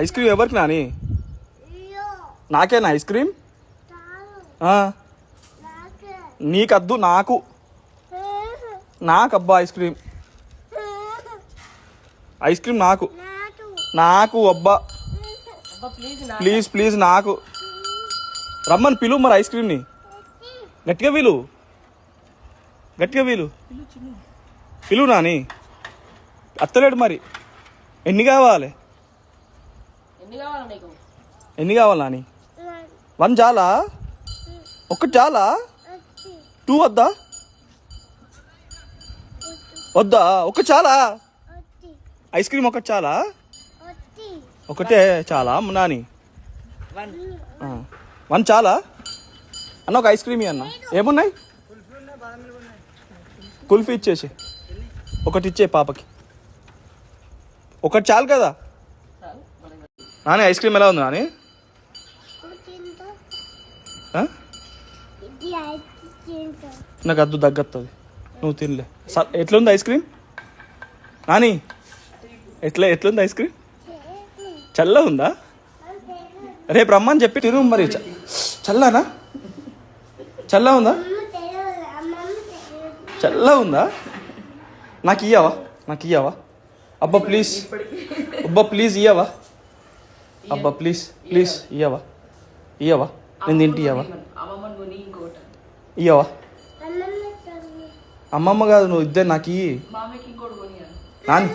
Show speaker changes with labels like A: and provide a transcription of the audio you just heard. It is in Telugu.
A: ఐస్ క్రీమ్ ఎవరికి నాని? నాకేనా ఐస్ క్రీమ్? నీకద్దు, నాకు. నాకబ్బా ఐస్ క్రీమ్. ఐస్ క్రీమ్ నాకు. నాకు అబ్బా ప్లీజ్ ప్లీజ్ నాకు. రమ్మని పిలువు మరి ఐస్ క్రీమ్ని. గట్టిగా పిలువు, గట్టిగా పిలువు నాని. అత్తలేడు మరి. ఎన్ని కావాలి నాని? 1 చాలా? ఒక్కటి చాలా? 2 వద్దా? ఒకటి చాలా? ఐస్ క్రీమ్ ఒకటి చాలా? ఒకటే చాలా నాని? 1 చాలా అన్న? ఒక ఐస్ క్రీమ్ అన్న. ఏమున్నాయి? కుల్ఫీ ఇచ్చేసి ఒకటి ఇచ్చే పాపకి. ఒకటి చాలు కదా నాని? ఐస్ క్రీమ్ ఎలా ఉంది నాని? నాకు అద్దు, దగ్గత్తది. నువ్వు తినలే. ఎట్లుంది ఐస్ క్రీమ్ నాని? ఎట్లుంది ఐస్ క్రీమ్? చల్లగా ఉందా? రేపు రమ్మని చెప్పి తిను మరి. చల్లనా? చల్లగా ఉందా? చల్లగా ఉందా? నాకు ఇయ్యవా? అబ్బా ప్లీజ్, ఇయ్యవా? అబ్బా ప్లీజ్ ఇయ్యవా? నేను తింటి ఇయ్యవా? అమ్మమ్మ కాదు, నువ్వు ఇద్దరు నాకు ఇయ్యి నాని.